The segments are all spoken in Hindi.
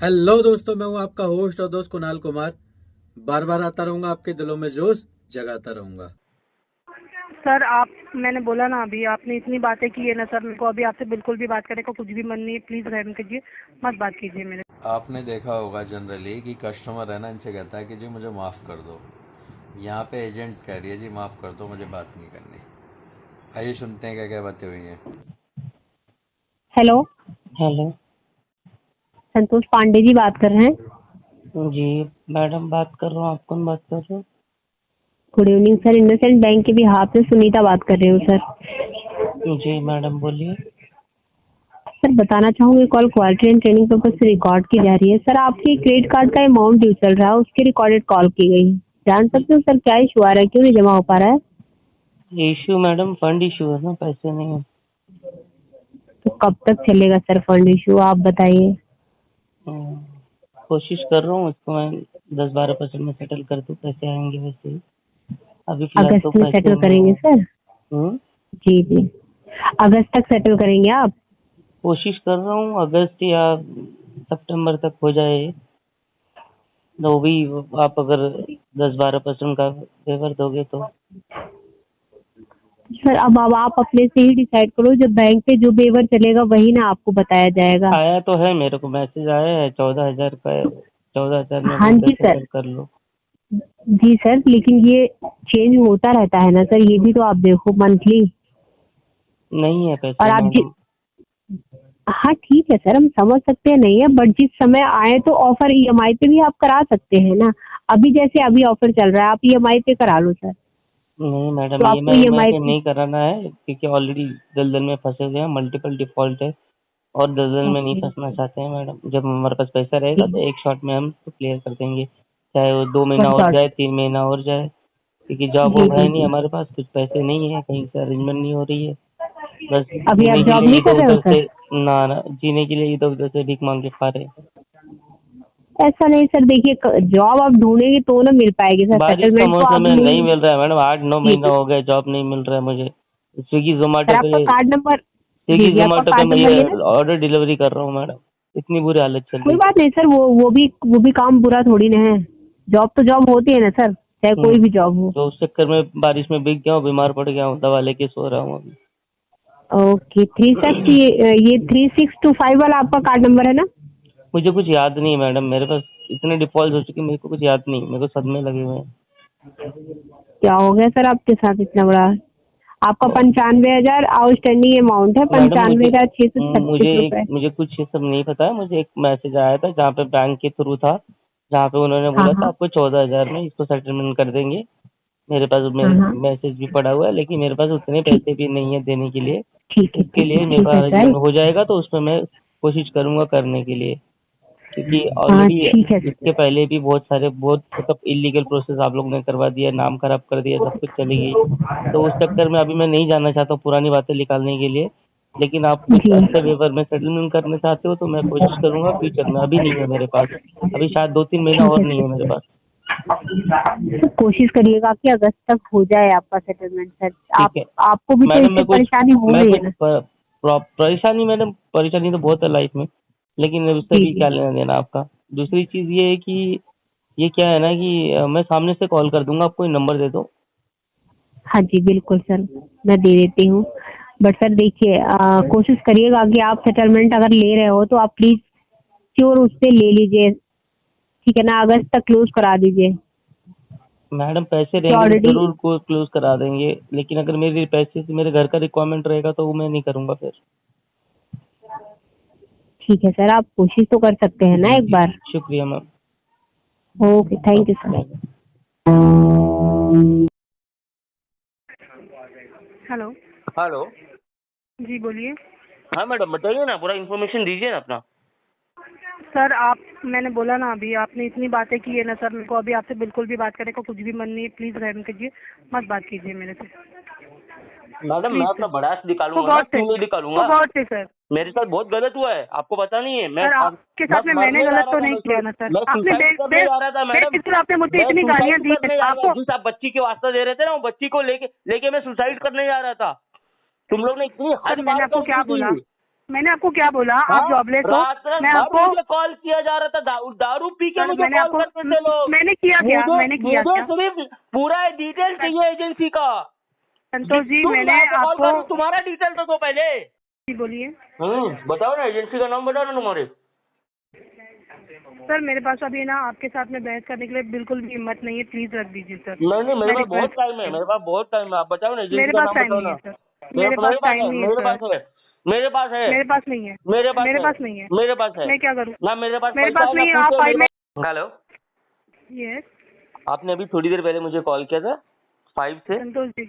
हेलो दोस्तों, मैं हूं आपका होस्ट और दोस्त कुणाल कुमार। बार बार आता रहूंगा, आपके दिलों में जोश जगाता रहूंगा। सर आप मैंने बोला ना, अभी आपने इतनी बातें की है ना सर, मेरे को अभी आपसे बिल्कुल भी बात करने का कुछ भी मन नहीं है। प्लीज़ रहम कीजिए, मत बात कीजिए मेरे। आपने देखा होगा जनरली कि कस्टमर है ना, इनसे कहता है कि जी मुझे माफ़ कर दो। यहाँ पे एजेंट कह रही है जी माफ़ कर दो, मुझे बात नहीं करनी। आइए सुनते हैं क्या क्या बातें हुई हैं। Hello, hello. संतोष पांडे जी बात कर रहे हैं। जी मैडम बात कर रहा हूँ। आप कौन बात कर रहे हो? Good evening sir, IndusInd bank के बिहाफ से सुनीता बात कर रही हूँ सर। जी मैडम बोलिए। सर बताना चाहूँगी, call quality and training purpose से रिकॉर्ड की जा रही है। सर आपके क्रेडिट कार्ड का अमाउंट ड्यू चल रहा है, उसके रिकॉर्डेड कॉल की गई है। जान सकते हो सर क्या इशू आ रहा है, क्यों नहीं जमा हो पा रहा है? इशू मैडम फंड इशू है ना, पैसे नहीं है। तो कब तक चलेगा सर फंड इशू, आप बताइए। हम्म, कोशिश कर रहा हूँ इसको मैं 10-12% में सेटल कर दूँ, पैसे आएंगे वैसे ही। अभी फिलहाल तो अगस्त में पैसे सेटल नहीं करेंगे है। सर? हम्म, जी जी, अगस्त तक सेटल करेंगे आप? कोशिश कर रहा हूँ अगस्त या सितंबर तक हो जाए। तो भी आप अगर 10-12% का फेवर दोगे तो। सर अब आप अपने से ही डिसाइड करो, जब बैंक पे जो वेवर चलेगा वही ना आपको बताया जाएगा। आया तो है, मेरे को मैसेज आया है 14,000 का है। 14,000 में हाँ बोलते जी सर। सेटल कर लो। जी सर, लेकिन ये चेंज होता रहता है ना सर, ये भी तो आप देखो मंथली। नहीं है और पैसे आप मैडम। हाँ ठीक है सर, हम समझ सकते हैं नहीं है, बट जिस समय आए तो ऑफर ईएमआई पे भी आप करा सकते हैं ना। अभी जैसे अभी ऑफर चल रहा है, आप ईएमआई पे करा लो सर। नहीं मैडम, तो आपको ईएमआई ईएमआई पे पे। नहीं कराना है क्योंकि ऑलरेडी दलदल में फंसे हुए हैं, मल्टीपल डिफॉल्ट है और दलदल में नहीं ओके। फंसना चाहते हैं मैडम। जब हमारे पास पैसा रहेगा ठीक। तो एक शॉट में हम तो क्लियर कर देंगे, चाहे वो 2 महीना वन और शॉट। जाए, 3 महीना और जाए। क्योंकि जॉब जी वॉब है जी नहीं जी। हमारे पास, कुछ पैसे नहीं है, कहीं से अरेंजमेंट नहीं हो रही है। बस अभी आप जीने के जॉब लिए नहीं कर इधर रहे हो उधर सर? से, ना ना, जीने के लिए इधर उधर से भीख मांग के खा रहे हैं। ऐसा नहीं सर, देखिए जॉब आप ढूंढेंगे तो ना मिल पाएगी सर, बारिश का सेटलमेंट तो मौसम आप है, नहीं नहीं। मिल रहा है मैडम। 8-9 महीना जी। हो गया, जॉब नहीं मिल रहा है मुझे। स्विगी सर जोमेटो आपका पे, कार्ड नंबर। जी स्विगी जी, आपका जोमेटो पे कार्ड मैं नंबर ये ले लें? ऑर्डर डिलीवरी कर रहा हूँ मैडम। इतनी बुरी हालत चल कोई रही है। बात नहीं सर, वो भी काम बुरा थोड़ी ना है। जॉब तो जॉब होती है ना सर, चाहे कोई भी जॉब हो। तो उस चक्कर में बारिश में भीग गया हूँ, बीमार पड़ गया हूँ, दवा लेके सो रहा हूँ अभी। ओके, 36 ये 3625 वाला आपका कार्ड नंबर है ना? मुझे कुछ याद नहीं है मैडम, मेरे पास इतने डिफॉल्ट हो चुके, मेरे को कुछ याद नहीं, मेरे को सदमे लगे हुए हैं। क्या हो गया सर आपके साथ इतना बड़ा? आपका 95,000 आउटस्टैंडिंग अमाउंट है, मैडम पंचानवे मुझे हजार छह सौ मुझे छत्तीस एक रुपए मुझे कुछ ये सब नहीं पता है। मुझे एक मैसेज आया था जहाँ पे बैंक के थ्रू था, जहाँ पे उन्होंने हाँ बोला था हाँ आपको 14,000 में इसको सेटलमेंट कर देंगे। मेरे पास हाँ हाँ। मैसेज भी पड़ा हुआ है, लेकिन मेरे पास उतने ठीक। पैसे भी नहीं है देने के लिए। ठीक है उसके ठीक है लिए मेरे ठीक है पास जब सर। हो जाएगा तो उसमें मैं कोशिश करूंगा करने के लिए। क्योंकि हाँ ऑलरेडी ठीक है इसके सर। पहले भी बहुत मतलब इलीगल प्रोसेस आप लोगों ने करवा दिया, नाम खराब कर दिया, सब कुछ चली गई। तो उस चक्कर में अभी मैं नहीं जाना चाहता हूँ पुरानी बातें निकालने के लिए। लेकिन आप कुछ जी। अच्छे वेवर में सेटलमेंट करना चाहते हो तो मैं कोशिश करूंगा फ्यूचर में। अभी नहीं है मेरे पास, अभी शायद 2-3 महीना ठीक और है नहीं है मेरे सर। पास। सर कोशिश करिएगा कि अगस्त तक हो जाए आपका सेटलमेंट सर। ठीक आप है आपको भी तो मैडम। इससे परेशानी हो मैं रही है कुछ ना? परेशानी मैडम, परेशानी तो बहुत है लाइफ में, लेकिन उससे जी भी जी। क्या लेना देना आपका। दूसरी चीज़ ये है कि ये क्या है ना कि मैं सामने से कॉल कर दूंगा, आपको नंबर दे दो। हाँ जी बिल्कुल सर, मैं दे देती हूँ। बट सर देखिए, कोशिश करिएगा कि आप सेटलमेंट अगर ले रहे हो तो आप प्लीज श्योर उस पे ले लीजिए। ठीक है ना, अगस्त तक क्लोज करा दीजिए। मैडम पैसे कि रहेंगे तो ऑलरेडी। जरूर को क्लोज करा देंगे, लेकिन अगर मेरे पैसे से मेरे घर का रिक्वायरमेंट रहेगा तो वो मैं नहीं करूंगा फिर। ठीक है सर, आप कोशिश तो कर सकते हैं ना जी एक जी, बार। शुक्रिया ma'am. Okay, thank you okay sir. Thank you. Hello. Hello. जी बोलिए। हाँ मैडम बताइए ना, पूरा इन्फॉर्मेशन दीजिए ना अपना। सर आप मैंने बोला ना, अभी आपने इतनी बातें की है ना सर, मेरे को अभी आपसे बिल्कुल भी बात करने का कुछ भी मन नहीं है। प्लीज रहम कीजिए, मत बात कीजिए मेरे से। मैडम मैं प्लीज अपना सर। बड़ास फॉर निकालूंगा ना, गॉड से, क्यों नहीं फॉर निकालूंगा। गॉड से सर। मेरे साथ बहुत गलत हुआ है, आपको पता नहीं है। सर आपके मैं साथ में मैंने मरने जा गलत रहा तो था, नहीं किया ना सर? मैं आपने सुसाइड करने जा रहा था मैडम। बेफिक्र आपने मुझे मैं इतनी गालियां सुसाइड दी है करने जा रहा था, आपको। जिस आप बच्ची के वास्ते दे रहे थे ना, वो बच्ची को लेके लेके मैं सुसाइड करने जा रहा था। तुम लोग ने इतनी सर हद मैंने पार आपको कर क्या दी बोला? थी। मैंने आपको क्या बोला? आप जॉबलेस हो। मैं आपको कॉल किया जा रहा था, दारू पी के सर, मुझे मैंने कॉल आपको करते थे लोग। मैंने किया क्या? मैंने किया मुझे क्या? सिर्फ पूरा डिटेल चाहिए एजेंसी का। संतोष जी, तुम मैंने जहाँ से कॉल कर रहे हो, आपको तुम्हारा डिटेल तो दो पहले। जी बोलिए बताओ ना, एजेंसी का नाम बताओ ना तुम्हारे। सर। मेरे पास अभी ना आपके साथ में बहस करने के लिए बिल्कुल भी हिम्मत नहीं है, प्लीज रख दीजिए सर। नहीं, मेरे मैं पास बहुत रिक्वेस्ट टाइम है, मेरे पास बहुत टाइम है। आप बताओ ना, एजेंसी मेरे का पास नाम टाइम बताओ नहीं ना। है सर। मेरे पास टाइम नहीं है मेरे पास सर। है, मेरे पास है, मेरे पास नहीं है। मेरे पास मेरे है, पास नहीं है। मेरे पास है मैं क्या करूँ? ना, मेरे पास मेरे पैसा पास है ना नहीं है। कुछ आप है, फाइव में हेलो, यस आपने अभी थोड़ी देर पहले मुझे कॉल किया था 5 से। संतोष जी।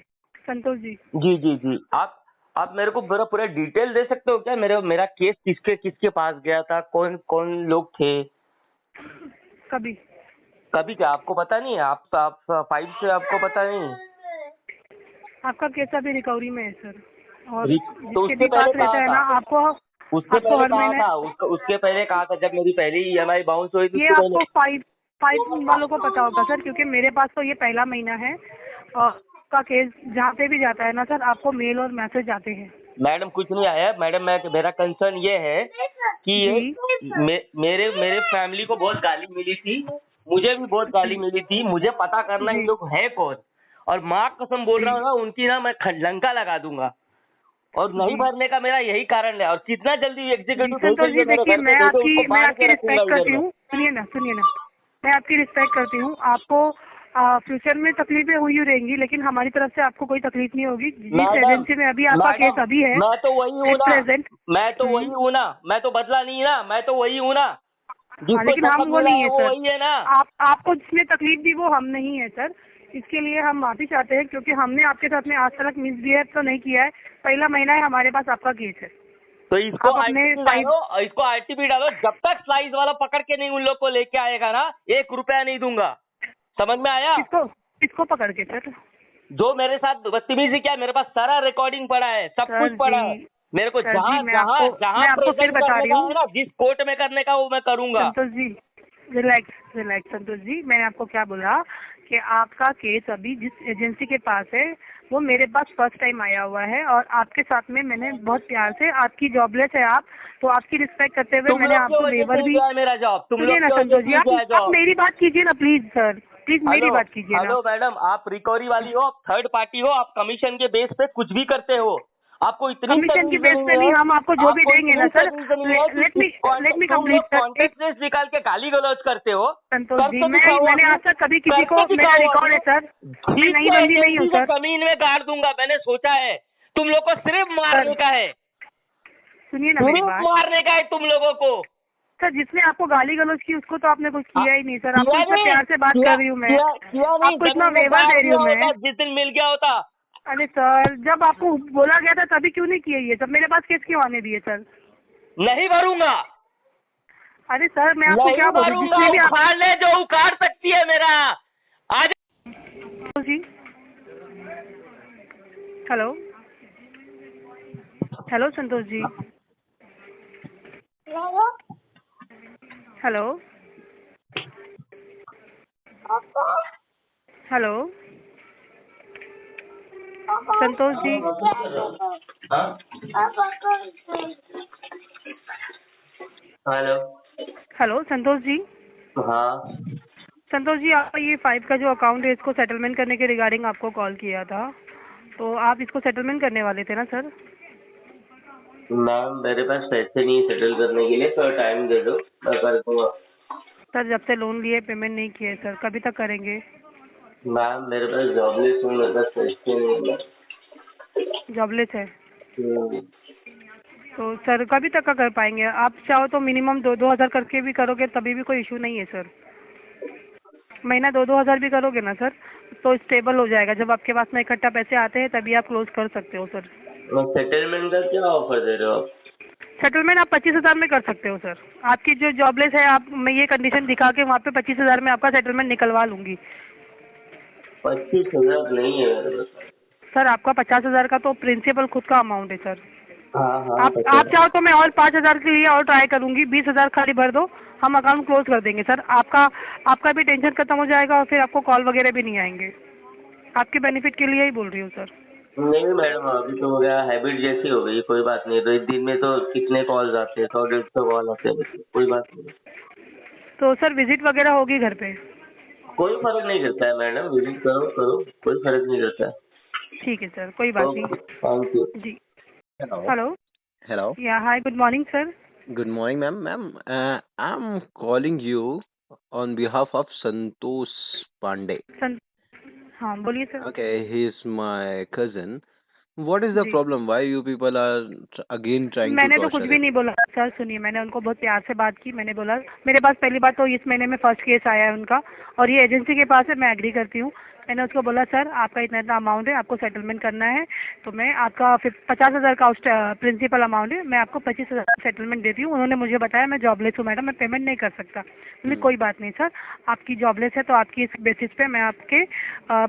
संतोष जी, जी जी जी, आप मेरे को पूरा डिटेल दे सकते हो क्या? मेरा केस किसके किसके पास गया था, कौन कौन लोग थे? कभी क्या आपको पता नहीं है? आप 5 से आपको पता नहीं? आपका केस अभी रिकवरी में है सर। और तो जिसके उससे भी पास पहले रहता कहा है ना, था, उससे आपको पहले हर कहा महीने था, उसके पहले कहा था जब मेरी पहली EMI बाउंस हुई थी, ये उससे आपको पहले। फाइव वालों को पता होगा सर, क्योंकि मेरे पास तो ये पहला महीना है। और का केस जहाँ पे भी जाता है ना सर, आपको मेल और मैसेज आते हैं। मैडम कुछ नहीं आया मैडम, मेरा कंसर्न ये है कि ये जी मेरे फैमिली को बहुत गाली मिली थी, मुझे भी बहुत गाली मिली थी। मुझे पता करना इन जी लोग है कौन, और माँ कसम बोल रहा जी हूँ ना, उनकी ना मैं लंका लगा दूंगा। और नहीं जी भरने का मेरा यही कारण है, और जितना जल्दी जी एग्जीक्यूटिव संतोष जी, भेजेंगे मेरे देखिए घर पे भेजो, उसको मैं बांध आपकी के रखूंगा रिस्पेक्ट इधर करती मैं। हूँ। सुनिए ना, मैं आपकी रिस्पेक्ट करती हूँ। आपको फ्यूचर में तकलीफें हुई रहेंगी, लेकिन हमारी तरफ से आपको कोई तकलीफ नहीं होगी। जिस मैडम एजेंसी में अभी आपका केस अभी है मैं तो वही हूँ एट ना, प्रेजेंट। मैं तो वही हूँ ना, मैं तो बदला नहीं ना, मैं तो वही हूँ ना, हाँ, जिसको लेकिन हम जख्म वो मिला नहीं है है वो सर। वही है ना। आपको जिसने तकलीफ दी वो हम नहीं है सर। इसके लिए हम माफी चाहते हैं, क्योंकि हमने आपके साथ में आज तक मिसबिहेव तो नहीं किया है। पहला महीना है हमारे पास आपका केस है। तो इसको आप अपने आईटीपी डालो, इसको आईटीपी डालो। जब तक स्लाइस वाला पकड़ के नहीं उन लोग को लेके आएगा ना, 1 रुपया नहीं दूंगा। समझ में आया? किसको पकड़ के सर? जो मेरे साथ बदतमीजी किया, मेरे पास सारा रिकॉर्डिंग पड़ा है, सब सर कुछ पड़ा है। जी मेरे को सर जी, जहाँ मैं जहाँ जहाँ आपको फिर प्रेजेंट बता करने रही का हूँ है ना, जिस कोर्ट में करने का वो मैं करूंगा। संतोष जी। रिलैक्स संतोष जी, मैंने आपको क्या बोला कि आपका केस अभी जिस एजेंसी के पास है वो मेरे पास फर्स्ट टाइम आया हुआ है, और आपके साथ में मैंने बहुत प्यार से, आपकी जॉबलेस है आप, तो आपकी रिस्पेक्ट करते हुए तुम मैंने लोग की आपको वजह वेवर से भी। गया है मेरा जॉब, तुम सुनिए लोग ना की वजह संतोष जी, से गया है आप जॉब। मेरी बात कीजिए ना प्लीज सर, प्लीज मेरी बात कीजिए ना। हेलो मैडम, आप रिकवरी वाली हो, आप थर्ड पार्टी हो, आप कमीशन के बेस पे कुछ भी करते हो। आपको इतनी कमीशन की तमीज बेस पे नहीं नहीं, है, हम आपको जो भी आपको देंगे इतनी ना सर। तमीज नहीं है कि लेट मी तुम लोग कंप्लीट सर। कॉन्टेक्ट लिस्ट निकाल के गाली गलौज करते हो। संतोष जी, करके दिखाओ मैंने अभी, आज तक कभी किसी को, करके मेरा दिखाओ रिकॉर्ड है अभी। सर। मैं ठीक नई है, बंदी नहीं हूँ एजेंसी सर। को जमीन में गाड़ दूंगा, मैंने सोचा है। तुम लोग को सिर्फ मारने का है, सुनिए ना मेरी सिर्फ बात मारने का है तुम लोगों को। सर। जिसने आपको गाली गलौज की उसको तो आपने कुछ किया ही नहीं सर। आपको किया इतना नहीं, प्यार से बात कर रही हूँ मैं, किया नहीं, आपको इतना जमीन में वेवर गाड़ दे रही दिया हूँ मैं। होता जिस दिन मिल गया होता। अरे सर, जब आपको बोला गया था तभी क्यों नहीं किए ये सब? मेरे पास केस क्यों आने दिए सर? नहीं भरूंगा, अरे सर, मैं आपको नहीं क्या बोल रही हूँ, भरूंगा। जिसने भी उखाड़ ले जो उखाड़ सकती है मेरा। आज जी hello hello Santosh ji, hello hello Santosh ji, hello, hello Santosh ji. हाँ संतोष जी, आपका ये 5 का जो अकाउंट है इसको सेटलमेंट करने के रिगार्डिंग आपको कॉल किया था, तो आप इसको सेटलमेंट करने वाले थे ना सर? मैम, मेरे पास पैसे नहीं सेटल करने के लिए, थोड़ा टाइम दे दो, मैं कर दूंगा। सर, जब से लोन लिए पेमेंट नहीं किए सर, कभी तक करेंगे? मैम, मेरे पास जॉबलेस हूँ, मेरे पास पैसे नहीं है। जॉबलेस है हम्म, तो सर कभी तक का कर पाएंगे? आप चाहो तो मिनिमम 2-2 हज़ार करके भी करोगे तभी भी कोई इशू नहीं है सर। महीना 2-2 हज़ार भी करोगे ना सर तो स्टेबल हो जाएगा। जब आपके पास में इकट्ठा पैसे आते हैं तभी आप क्लोज कर सकते हो सर। सेटलमेंट का क्या ऑफर दे रहे हो आप? सेटलमेंट आप 25,000 में कर सकते हो सर। आपकी जो जॉबलेस है, आप मैं ये कंडीशन दिखा के वहाँ पे 25,000 में आपका सेटलमेंट निकलवा लूंगी। 25,000 नहीं है मेरे पास। सर, आपका 50,000 का तो प्रिंसिपल खुद का अमाउंट है सर। हाँ हाँ, आप चाहो तो मैं और 5,000 के लिए और ट्राई करूंगी। 20,000 खाली भर दो, हम अकाउंट क्लोज कर देंगे सर। आपका भी टेंशन खत्म हो जाएगा और फिर आपको कॉल वगैरह भी नहीं आएंगे। आपके बेनिफिट के लिए ही बोल रही हूँ सर। नहीं मैडम, अभी तो हो गया, हैबिट जैसी हो गई, कोई बात नहीं। तो एक दिन में तो कितने कॉल्स आते हैं, 100-150 कॉल आते हैं, कोई बात नहीं। तो सर विजिट वगैरह होगी घर पे? कोई फर्क नहीं करता है मैडम, विजिट करो करो, कोई फर्क नहीं करता है। ठीक है सर, कोई बात ओके, नहीं। Thank you. जी। Hello. हेलो। Hello. या hi, good morning sir. Good morning, ma'am. Ma'am, I'm calling you on behalf of Santosh Pandey. हाँ बोलिए sir. Okay, he is my cousin. What is the जी। problem? Why you people are again trying to मैंने तो कुछ torture भी him? नहीं बोला सर, सुनिए, मैंने उनको बहुत प्यार से बात की। मैंने बोला मेरे पास पहली बात तो इस महीने में फर्स्ट केस आया है उनका, और ये एजेंसी के पास है, मैं एग्री करती हूँ। मैंने उसको बोला सर आपका इतना इतना अमाउंट है, आपको सेटलमेंट करना है, तो मैं आपका 50,000 का प्रिंसिपल अमाउंट है, मैं आपको 25,000 सेटलमेंट देती हूँ। उन्होंने मुझे बताया मैं जॉबलेस हूँ मैडम, मैं पेमेंट नहीं कर सकता। बोले कोई बात नहीं सर, आपकी जॉबलेस है तो आपकी इस बेसिस पे मैं आपके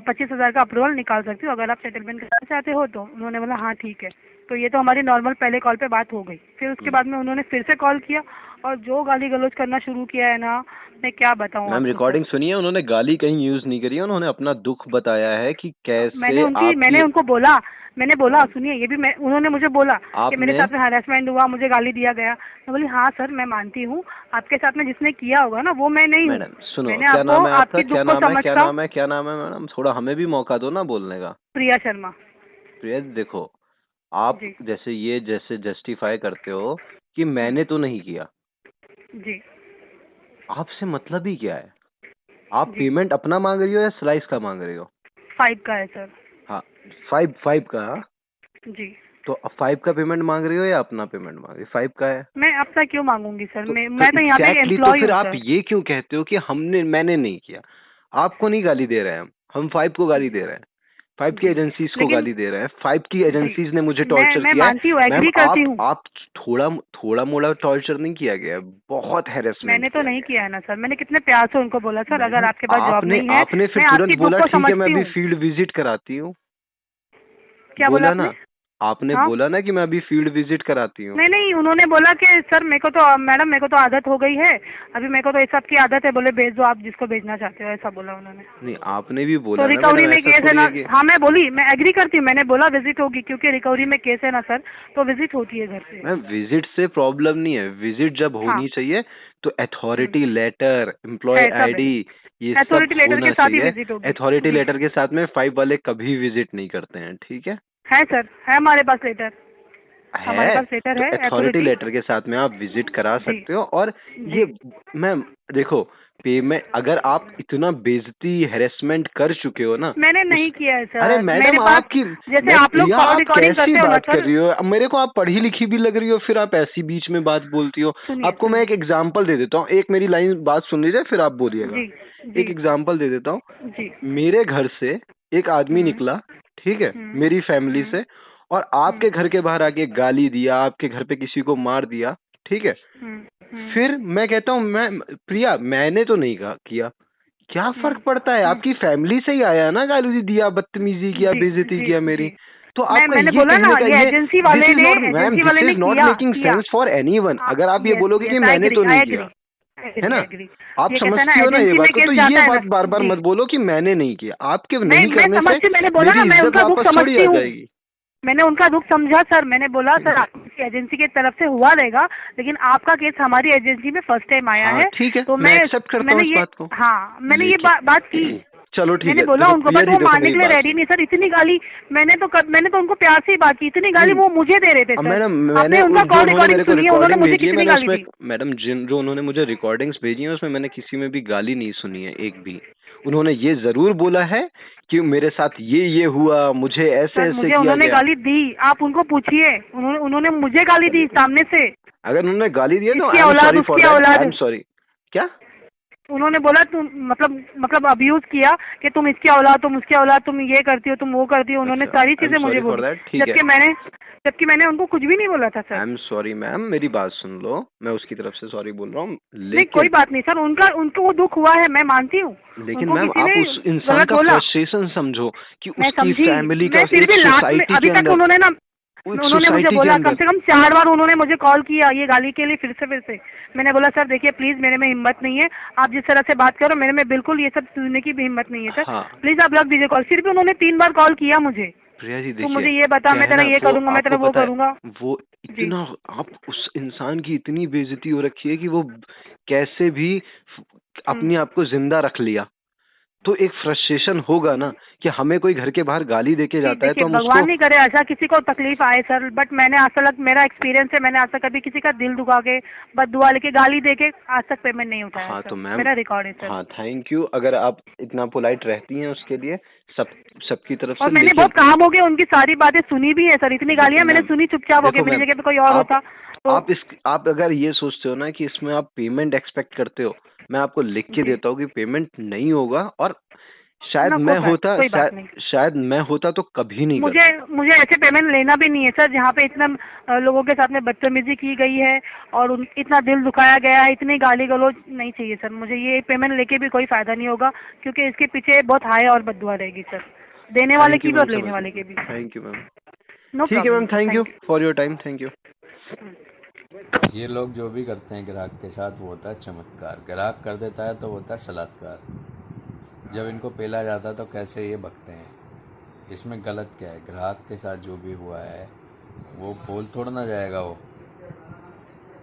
25,000 का अप्रूवल निकाल सकती हूँ, अगर आप सेटलमेंट करना चाहते हो तो। उन्होंने बोला हाँ ठीक है। तो ये तो हमारी नॉर्मल पहले कॉल पे बात हो गई। फिर उसके बाद में उन्होंने फिर से कॉल किया और जो गाली गलौज करना शुरू किया है ना, मैं क्या बताऊँ मैम आपको रिकॉर्डिंग सर। सुनिए, उन्होंने गाली कहीं यूज नहीं करी है, उन्होंने अपना दुख बताया है कि कैसे मैंने उनको बोला, मैंने बोला सुनिए, ये भी मैं, उन्होंने मुझे बोला कि मेरे आपने साथ में हरासमेंट हुआ, मुझे गाली दिया गया। मैं बोली हाँ सर मैं मानती हूँ, आपके साथ में जिसने किया होगा ना वो मैं नहीं हूँ। मैडम सुनो, मैंने क्या आपको नाम है आपका? आपकी क्या दुख को नाम है? क्या समझता हूँ। नाम है? क्या नाम है मैडम? थोड़ा हमें भी मौका दो ना बोलने का। प्रिया शर्मा। प्रिया देखो, आप जी जैसे जस्टिफाई करते हो कि मैंने तो नहीं किया, जी आपसे मतलब ही क्या है? आप जी। पेमेंट अपना मांग रही हो या स्लाइस का मांग रही हो? 5 का है सर। हाँ, फाइव का, हाँ? जी। तो 5 का पेमेंट मांग रही हो या अपना पेमेंट मांग रही हो? 5 का है मैं आपका क्यों मांगूंगी सर, तो मैं तो यहाँ पे exactly, तो एम्प्लॉय फिर हूँ आप सर। ये क्यों कहते हो कि मैंने नहीं किया? आपको नहीं गाली दे रहे हैं हम 5 को गाली दे रहे हैं, 5 की एजेंसीज को लेकिन गाली दे रहे हैं। 5 की एजेंसीज ने मुझे मैं टॉर्चर मैं किया है। मानती हूँ, मैम एग्री करती हूँ। आप थोड़ा मोड़ा टॉर्चर नहीं किया गया है, बहुत हैरेसमेंट मैंने तो नहीं किया है ना सर, मैंने कितने प्यार से उनको बोला सर अगर आपके पास जॉब आपने नहीं है, आपने फिर मैं तुरंत आपकी दुख बोला को ठीक है मैं समझती अभी हूँ। फील्ड विजिट कराती हूँ। क्या बोला ना आपने? आपने हाँ? बोला ना कि मैं अभी फील्ड विजिट कराती हूँ। नहीं, उन्होंने बोला कि सर मेरे को तो मैडम मेरे को तो आदत हो गई है, अभी मेरे को तो इस सब की आदत है, बोले भेज दो आप जिसको भेजना चाहते हो, ऐसा बोला उन्होंने। नहीं आपने भी बोला तो ना रिकवरी मैडम, में ऐसा केस है थोड़ी ना। है कि हाँ मैं बोली, मैं एग्री करती हूँ, मैंने बोला विजिट होगी क्योंकि रिकवरी में केस है ना सर, तो विजिट होती है घर पे। मैम विजिट से प्रॉब्लम नहीं है, विजिट जब हाँ। होनी चाहिए तो अथॉरिटी लेटर, एम्प्लॉय है, सब है। आईडी, ये सब अथॉरिटी लेटर होना के साथ ही चाहिए। विजिट होगी। अथॉरिटी जी। लेटर के साथ में 5 वाले कभी विजिट नहीं करते हैं, ठीक है? है सर, है हमारे पास लेटर, हमारे है पास लेटर तो है अथॉरिटी अथॉरिटी। लेटर के साथ में आप विजिट करा जी। सकते हो। और ये मैम देखो, पेमेंट अगर आप इतना बेइज्जती हैरेसमेंट कर चुके हो ना, मैंने नहीं किया है सर। अरे मेरे मैडम पास आपकी, जैसे आप लोग प्रिया, कॉल आप रिकॉर्डिंग कैसी करते हो ना बात कर सर। रही हो? अब मेरे को आप पढ़ी लिखी भी लग रही हो, फिर आप ऐसी बीच में बात बोलती हो। सुनिए, आपको मैं एक एग्जांपल दे देता हूँ, एक मेरी लाइन बात सुन लीजिए फिर आप बोलिएगा। जी जी एक एग्जांपल दे देता हूँ। जी। मेरे घर से एक आदमी निकला, ठीक है, मेरी फैमिली से, और आपके घर के बाहर आके गाली दिया, आपके घर पे किसी को मार दिया, ठीक है? फिर मैं कहता हूँ प्रिया मैंने तो नहीं किया, क्या फर्क पड़ता है? आपकी फैमिली से ही आया ना, गाली दिया, बदतमीजी किया, बेइज्जती किया मेरी। तो आपका मैंने ये बोला कहने ना, का ये एजेंसी वाले ने this is not making sense for anyone. अगर आप ये बोलोगे कि मैंने तो नहीं किया, है ना, आप समझती हो ना ये बात को, तो ये बात बार बार मत बोलो कि मैंने नहीं किया। आपके नहीं करने से मैंने बोला ना, मेरी मैं इज्जत उनका दुख वापस थोड़ी समझती आ हूँ। जाएगी। मैंने उनका दुख समझा सर, मैंने बोला सर आपकी एजेंसी की तरफ से हुआ रहेगा, लेकिन आपका केस हमारी एजेंसी में फर्स्ट टाइम आया हाँ, है, ठीक है, तो मैं एक्सेप्ट करता हूँ इस बात को। हाँ मैंने ये बात की। चलो ठीक मैंने है, बोला देखो उनको, प्रिया बट जी, वो देखो मानने मेरी के लिए बात रेडी नहीं सर। इतनी गाली मैंने तो उनको प्यार से ही बात की, इतनी गाली वो मुझे दे रहे थे सर। मैडम आपने उनका कॉल रिकॉर्डिंग सुनी है, उन्होंने मुझे कितनी गाली दी। मैडम जो उन्होंने मुझे रिकॉर्डिंग्स भेजी हैं उसमें मैंने किसी में भी गाली नहीं सुनी है, एक भी। उन्होंने ये जरूर बोला है कि मेरे साथ ये हुआ, मुझे ऐसे ऐसे मुझे किया उन्होंने गया। गाली दी, आप उनको पूछिए, उन्होंने मुझे गाली दी सामने से। अगर उन्होंने गाली दी है तो इसकी आई एम औलाद, सॉरी फॉर उसकी दैट, औलाद। I am sorry. क्या उन्होंने बोला तुम मतलब अब्यूज किया कि तुम इसकी औलाद, तुम उसकी औलाद, तुम ये करती हो, तुम वो करती हो। उन्होंने सारी चीजें मुझे बोली, जबकि मैंने उनको कुछ भी नहीं बोला था sir. I am sorry ma'am, मेरी बात सुन लो, मैं उसकी तरफ से सॉरी बोल रहा हूँ। नहीं कोई बात नहीं सर, उनको वो दुख हुआ है, मैं मानती हूँ। लेकिन मैम आप उस इंसान का फ्रस्ट्रेशन समझो कि उसकी फैमिली का, फिर भी लास्ट में अभी तक उन्होंने मुझे बोला, कम से कम 4 बार उन्होंने मुझे कॉल किया ये गाली के लिए, फिर से। मैंने बोला सर देखिए प्लीज, मेरे में हिम्मत नहीं है, आप जिस तरह से बात करो मेरे में बिल्कुल ये सब सुनने की भी हिम्मत नहीं है सर। प्लीज आप रख दीजिए कॉल। फिर भी उन्होंने 3 बार कॉल किया मुझे, प्रिया जी तो देखिए, मुझे ये बता, मैं तेरा ये करूंगा, मैं तेरा आपको वो पता है, करूंगा। वो इतना, आप उस इंसान की इतनी बेइज्जती हो रखी है कि वो कैसे भी अपने आप को जिंदा रख लिया। तो एक फ्रस्ट्रेशन होगा ना कि हमें कोई घर के बाहर गाली देके जाता है तो देखिए, हम भगवान उसको, नहीं करे ऐसा किसी को तकलीफ आए सर, बट मैंने आज तक, मेरा एक्सपीरियंस है, मैंने आज तक कभी किसी का दिल दुखा के, बददुआ लेके, गाली देके आज तक पेमेंट नहीं उठाया हाँ सर। तो मैम, मेरा रिकॉर्ड है सर। हाँ थैंक यू, अगर आप इतना पोलाइट रहती हैं उसके लिए, सबकी तरफ और से। मैंने लेकिन बहुत काम हो गया, उनकी सारी बातें सुनी भी है सर, इतनी गालियां मैंने मैम, सुनी चुपचाप हो गई, देखो मेरी मैम, जगह पे कोई और आप होता तो। आप अगर ये सोचते हो ना कि इसमें आप पेमेंट एक्सपेक्ट करते हो, मैं आपको लिख के जी, देता हूँ कि पेमेंट नहीं होगा, और शायद ना मैं होता, कोई बात नहीं। शायद मैं होता तो कभी नहीं मुझे करता। मुझे ऐसे पेमेंट लेना भी नहीं है सर, जहाँ पे इतना लोगों के साथ में बदतमीजी की गई है और इतना दिल दुखाया गया है, इतनी गाली गलौज नहीं चाहिए सर। मुझे ये पेमेंट लेके भी कोई फायदा नहीं होगा, क्योंकि इसके पीछे बहुत हाय और बददुआ रहेगी सर, देने वाले थैंक की यू भी मैम, और लेने समझ वाले की गए, भी। Thank you ma'am. नो ठीक है problem ma'am, sir, thank you thank for your time, thank you. ये लोग जो भी करते हैं ग्राहक के साथ वो होता है चमत्कार, ग्राहक कर देता है तो वो होता है सलात्कार। जब इनको पेला जाता है तो कैसे ये बकते हैं, इसमें गलत क्या है? ग्राहक के साथ जो भी हुआ है वो बोल थोड़ा ना जाएगा वो।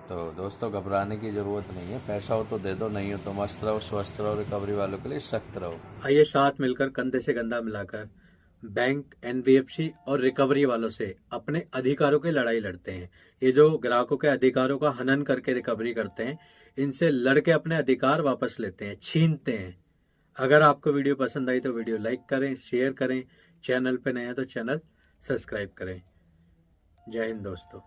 तो दोस्तों घबराने की ज़रूरत नहीं है, पैसा हो तो दे दो, नहीं हो तो मस्त रहो, स्वस्थ रहो, रिकवरी वालों के लिए सख्त रहो। आइए साथ मिलकर कंधे से कंधा मिलाकर बैंक, एनबीएफसी और रिकवरी वालों से अपने अधिकारों की लड़ाई लड़ते हैं। ये जो ग्राहकों के अधिकारों का हनन करके रिकवरी करते हैं, इनसे लड़के अपने अधिकार वापस लेते हैं, छीनते हैं। अगर आपको वीडियो पसंद आई तो वीडियो लाइक करें, शेयर करें, चैनल पे नए हैं तो चैनल सब्सक्राइब करें। जय हिंद दोस्तों।